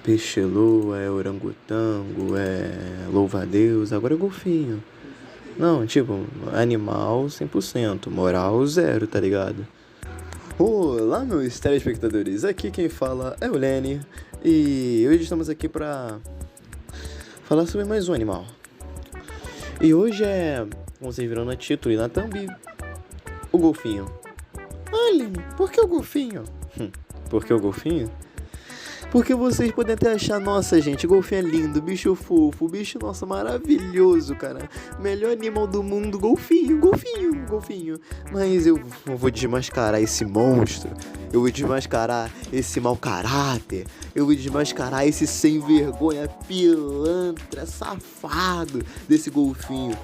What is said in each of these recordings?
peixe-lua, é orangotango, é louva-a-Deus, agora é golfinho. Não, tipo, animal 100%, moral zero, tá ligado? Olá, meus telespectadores, aqui quem fala é o Lenny, e hoje estamos aqui pra falar sobre mais um animal. E hoje como vocês viram no título e na thumb, o golfinho. Ah, Lenny, por que o golfinho? Por que o golfinho? Porque vocês podem até achar, nossa gente, golfinho é lindo, bicho fofo, bicho, nossa, maravilhoso, cara. Melhor animal do mundo, golfinho. Mas eu vou desmascarar esse monstro, eu vou desmascarar esse mau caráter, eu vou desmascarar esse sem vergonha, pilantra, safado desse golfinho.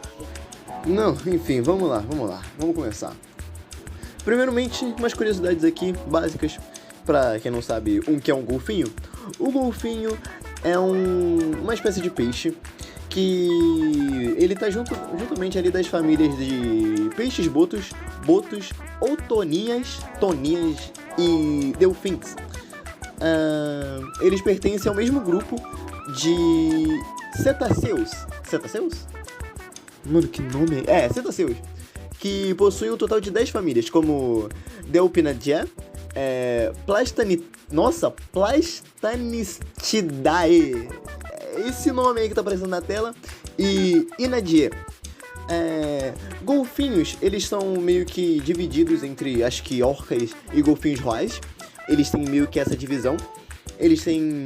Não, enfim, vamos lá, vamos começar. Primeiramente, umas curiosidades aqui, básicas. Pra quem não sabe o que é um golfinho, o golfinho é uma espécie de peixe que ele tá juntamente ali das famílias de peixes botos, ou toninhas e delfins. Eles pertencem ao mesmo grupo de cetáceos. Cetáceos? Mano, que nome é? Cetáceos. Que possuem um total de 10 famílias, como Delphinaceae, Plastanistidae, esse nome aí que tá aparecendo na tela, e Inadiae. Golfinhos, eles são meio que divididos entre, acho que, orcas e golfinhos roais. Eles têm meio que essa divisão.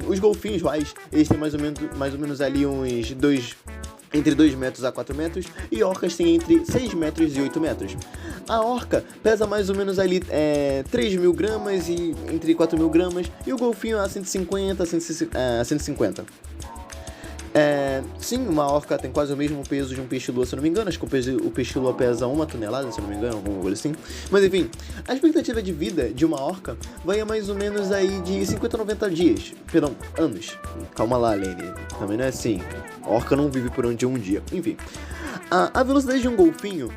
Os golfinhos roais, eles têm mais ou menos ali entre 2 metros a 4 metros, e orcas têm entre 6 metros e 8 metros. A orca pesa mais ou menos ali 3.000 gramas e entre 4.000 gramas, e o golfinho a 150 a 150. Sim, uma orca tem quase o mesmo peso de um peixe-lua, se eu não me engano. Acho que o peixe-lua pesa 1 tonelada, se eu não me engano, alguma coisa assim. Mas enfim, a expectativa de vida de uma orca vai a mais ou menos aí de 50 a 90 dias. Perdão, anos. Calma lá, Lenny. Também não é assim. A orca não vive por um dia. Enfim, a velocidade de um golfinho,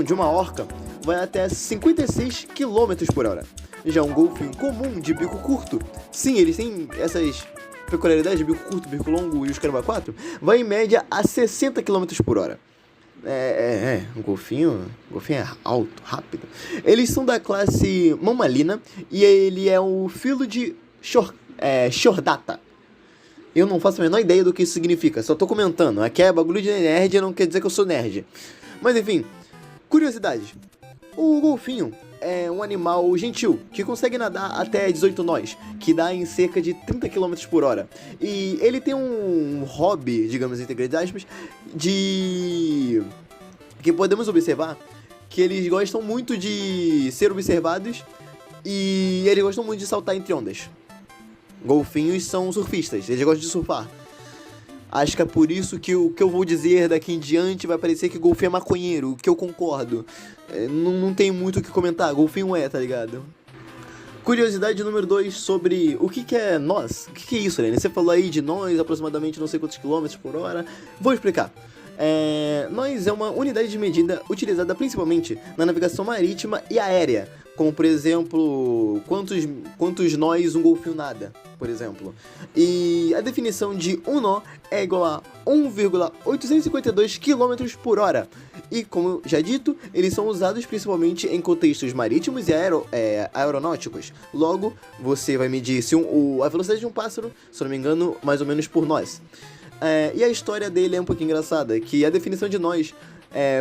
de uma orca, vai até 56 km por hora. Já um golfinho comum de bico curto, sim, eles têm essas peculiaridades de bico curto, bico longo e os caramba 4, vai em média a 60 km por hora. O golfinho é alto, rápido. Eles são da classe Mammalina e ele é o filo de Chordata. Eu não faço a menor ideia do que isso significa, só tô comentando. Aqui é bagulho de nerd, não quer dizer que eu sou nerd. Mas enfim, curiosidades. O golfinho é um animal gentil, que consegue nadar até 18 nós, que dá em cerca de 30 km por hora. E ele tem um hobby, digamos entre aspas, que podemos observar que eles gostam muito de ser observados e eles gostam muito de saltar entre ondas. Golfinhos são surfistas, eles gostam de surfar. Acho que é por isso que o que eu vou dizer daqui em diante vai parecer que golfinho é maconheiro, o que eu concordo. Não tem muito o que comentar, golfinho tá ligado? Curiosidade número 2 sobre o que é nós. O que é isso, Helene? Você falou aí de nós, aproximadamente não sei quantos quilômetros por hora. Vou explicar. Nós é uma unidade de medida utilizada principalmente na navegação marítima e aérea, como por exemplo, quantos nós um golfinho nada, por exemplo. E a definição de um nó é igual a 1,852 km por hora. E como já dito, eles são usados principalmente em contextos marítimos e aeronáuticos. Logo, você vai medir a velocidade de um pássaro, se eu não me engano, mais ou menos por nós. E a história dele é um pouquinho engraçada, que a definição de nós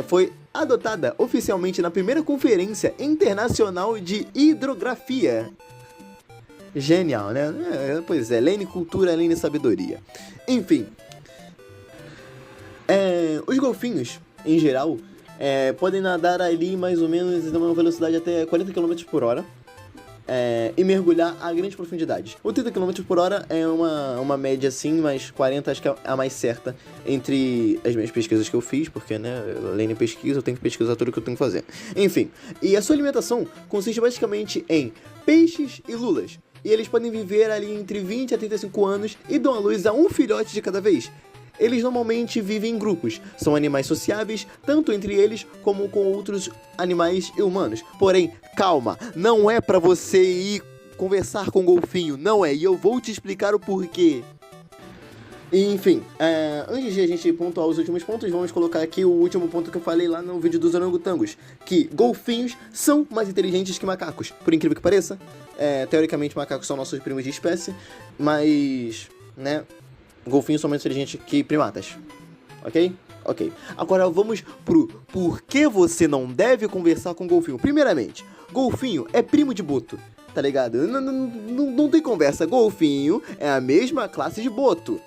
foi adotada oficialmente na primeira Conferência Internacional de Hidrografia. Genial, né? Pois é, Lene Cultura, Lene Sabedoria. Enfim, os golfinhos, em geral, podem nadar ali mais ou menos a uma velocidade até 40 km por hora. E mergulhar a grandes profundidades. O 30 km por hora é uma média assim, mas 40 acho que é a mais certa entre as minhas pesquisas que eu fiz, porque, né, além de pesquisa, eu tenho que pesquisar tudo que eu tenho que fazer. Enfim, e a sua alimentação consiste basicamente em peixes e lulas. E eles podem viver ali entre 20 a 35 anos e dão à luz a um filhote de cada vez. Eles normalmente vivem em grupos, são animais sociáveis, tanto entre eles como com outros animais e humanos. Porém, calma, não é pra você ir conversar com golfinho, não é, e eu vou te explicar o porquê. Enfim, antes de a gente pontuar os últimos pontos, vamos colocar aqui o último ponto que eu falei lá no vídeo dos orangotangos, que golfinhos são mais inteligentes que macacos, por incrível que pareça. Teoricamente, macacos são nossos primos de espécie, mas, né, golfinhos são mais inteligentes que primatas, ok? Ok. Agora vamos pro porquê você não deve conversar com golfinho. Primeiramente, golfinho é primo de boto, tá ligado? Não tem conversa, golfinho é a mesma classe de boto.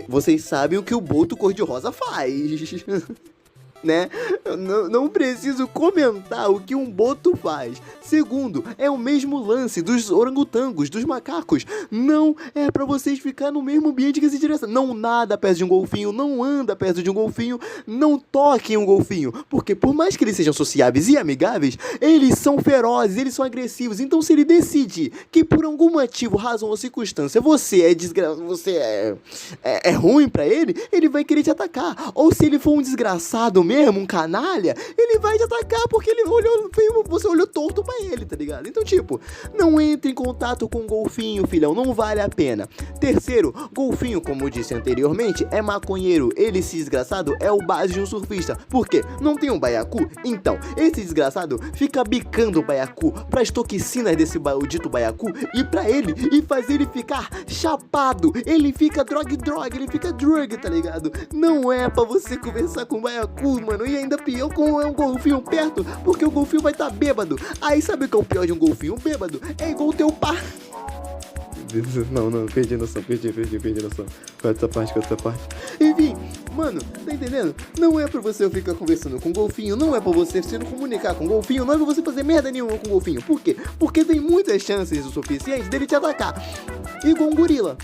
Vocês sabem o que o boto cor-de-rosa faz, né? Não preciso comentar o que um boto faz. Segundo, é o mesmo lance dos orangotangos, dos macacos. Não é pra vocês ficar no mesmo ambiente que essa direção. Não nada perto de um golfinho, não anda perto de um golfinho, não toque em um golfinho. Porque por mais que eles sejam sociáveis e amigáveis, eles são ferozes, eles são agressivos. Então se ele decidir que por algum motivo, razão ou circunstância, você é ruim pra ele, ele vai querer te atacar. Ou se ele for um desgraçado mesmo, um canalha, ele vai te atacar porque você olhou torto pra ele, tá ligado? Então, tipo, não entre em contato com golfinho, filhão, não vale a pena. Terceiro, golfinho, como eu disse anteriormente, é maconheiro. Ele, esse desgraçado, é o base de um surfista. Por quê? Não tem um baiacu? Então, esse desgraçado fica bicando o baiacu pras toxinas desse maldito baiacu e pra ele, e faz ele ficar chapado. Ele fica ele fica drug, tá ligado? Não é pra você conversar com o baiacu, mano, e ainda pior com um golfinho perto, porque o golfinho vai estar bêbado. Aí sabe o que é o pior de um golfinho bêbado? É igual o teu par. Não, perdi a noção, perdi a noção. Corta essa parte. Enfim, mano, tá entendendo? Não é pra você ficar conversando com golfinho, não é pra você se comunicar com golfinho, não é pra você fazer merda nenhuma com golfinho. Por quê? Porque tem muitas chances o suficiente dele te atacar. Igual um gorila.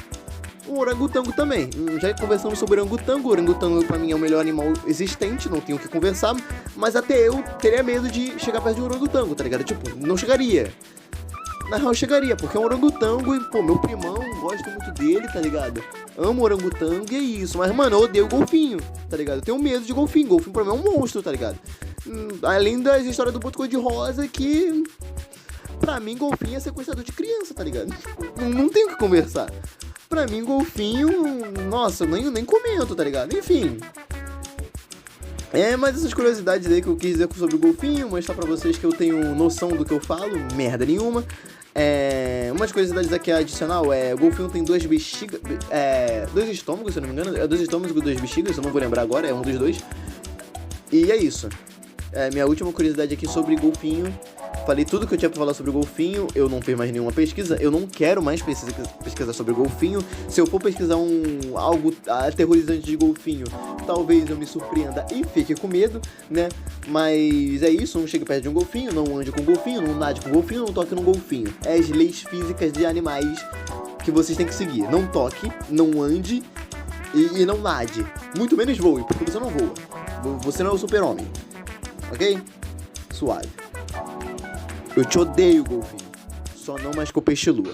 Um orangotango também. Já conversamos sobre orangotango. O orangotango pra mim é o melhor animal existente, não tenho o que conversar. Mas até eu teria medo de chegar perto de um orangotango, tá ligado? Tipo, não chegaria. Na real, chegaria, porque é um orangotango e, pô, meu primão, gosto muito dele, tá ligado? Amo orangotango e é isso. Mas, mano, eu odeio golfinho, tá ligado? Eu tenho medo de golfinho. Golfinho pra mim é um monstro, tá ligado? Além das histórias do boto cor-de-rosa que... Pra mim, golfinho é sequestrador de criança, tá ligado? Não tenho o que conversar. Pra mim, golfinho, nossa, eu nem comento, tá ligado? Enfim. Mas essas curiosidades aí que eu quis dizer sobre o golfinho, mostrar pra vocês que eu tenho noção do que eu falo, merda nenhuma. Umas curiosidades aqui adicional, o golfinho tem duas bexigas, dois estômagos, se eu não me engano, dois estômagos e duas bexigas, eu não vou lembrar agora, é um dos dois. E é isso. Minha última curiosidade aqui sobre golfinho. Falei tudo que eu tinha pra falar sobre o golfinho. Eu não fiz mais nenhuma pesquisa. Eu não quero mais pesquisar sobre o golfinho. Se eu for pesquisar algo aterrorizante de golfinho, talvez eu me surpreenda e fique com medo, né? Mas é isso, não chegue perto de um golfinho, não ande com golfinho, não nade com golfinho, não toque num golfinho. É as leis físicas de animais que vocês têm que seguir. Não toque, não ande e não nade. Muito menos voe, porque você não voa. Você não é o super-homem. Ok? Suave. Eu te odeio, golfinho. Só não mais com o peixe-lua.